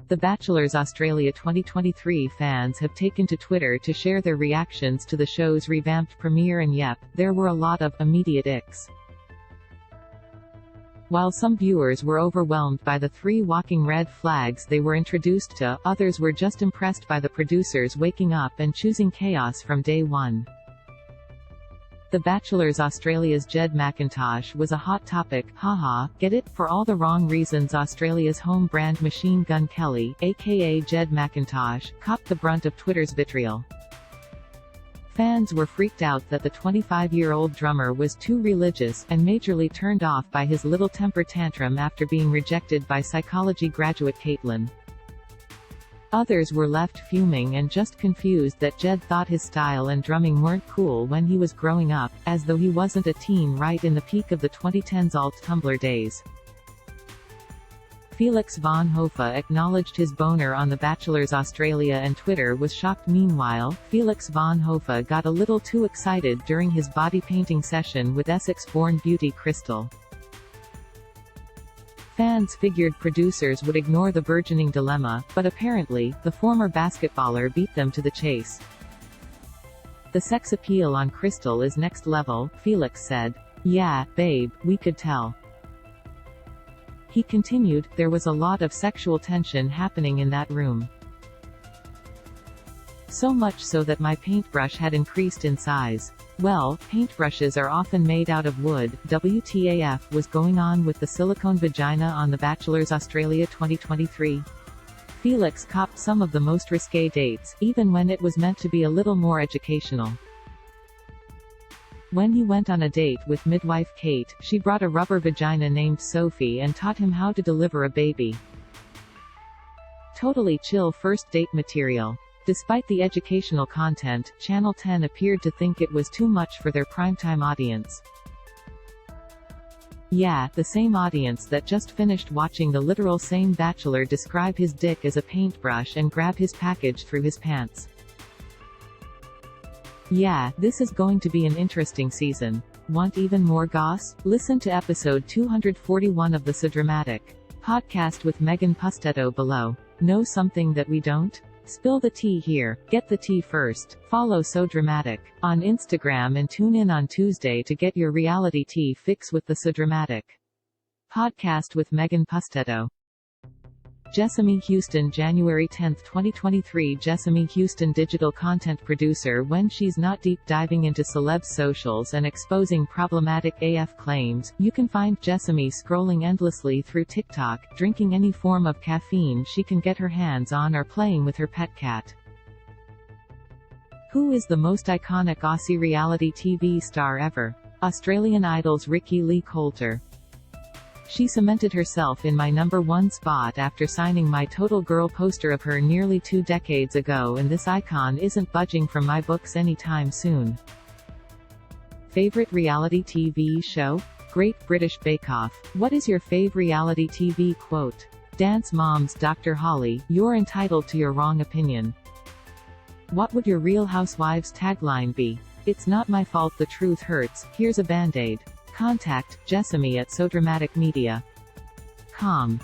The Bachelors Australia 2023 fans have taken to Twitter to share their reactions to the show's revamped premiere, and yep, there were a lot of immediate icks. While some viewers were overwhelmed by the 3 walking red flags they were introduced to, others were just impressed by the producers waking up and choosing chaos from day one. The Bachelors Australia's Jed McIntosh was a hot topic, haha, get it, for all the wrong reasons. Australia's home brand Machine Gun Kelly, aka Jed McIntosh, copped the brunt of Twitter's vitriol. Fans were freaked out that the 25-year-old drummer was too religious, and majorly turned off by his little temper tantrum after being rejected by psychology graduate Caitlin. Others were left fuming and just confused that Jed thought his style and drumming weren't cool when he was growing up, as though he wasn't a teen right in the peak of the 2010s alt-Tumblr days. Felix von Hofe acknowledged his boner on The Bachelors Australia, and Twitter was shocked. Meanwhile, Felix von Hofe got a little too excited during his body painting session with Essex-born beauty Crystal. Fans figured producers would ignore the burgeoning dilemma, but apparently, the former basketballer beat them to the chase. "The sex appeal on Crystal is next level," Felix said. "Yeah, babe, we could tell." He continued, "There was a lot of sexual tension happening in that room. So much so that my paintbrush had increased in size. Well, paintbrushes are often made out of wood. WTAF was going on with the silicone vagina on The Bachelors Australia 2023? Felix copped some of the most risque dates, even when it was meant to be a little more educational. When he went on a date with midwife Kate, she brought a rubber vagina named Sophie and taught him how to deliver a baby. Totally chill first date material. Despite the educational content, Channel 10 appeared to think it was too much for their primetime audience. Yeah, the same audience that just finished watching the literal same bachelor describe his dick as a paintbrush and grab his package through his pants. Yeah, this is going to be an interesting season. Want even more goss? Listen to episode 241 of the So Dramatic podcast with Megan Pustetto below. Know something that we don't? Spill the tea here. Get the tea first. Follow So Dramatic on Instagram and tune in on Tuesday to get your reality tea fix with the So Dramatic podcast with Megan Pustetto. Jessamy Houston, January 10, 2023. Jessamy Houston, digital content producer. When she's not deep diving into celebs' socials and exposing problematic AF claims, you can find Jessamy scrolling endlessly through TikTok, drinking any form of caffeine she can get her hands on, or playing with her pet cat. Who is the most iconic Aussie reality TV star ever? Australian Idol's Ricki Lee Coulter. She cemented herself in my #1 spot after signing my Total Girl poster of her nearly 2 decades ago, and this icon isn't budging from my books anytime soon. Favorite reality TV show? Great British Bake Off. What is your fave reality TV quote? Dance Moms. Dr. Holly, you're entitled to your wrong opinion. What would your Real Housewives tagline be? It's not my fault the truth hurts, here's a band-aid. Contact Jessamy at sodramaticmedia.com.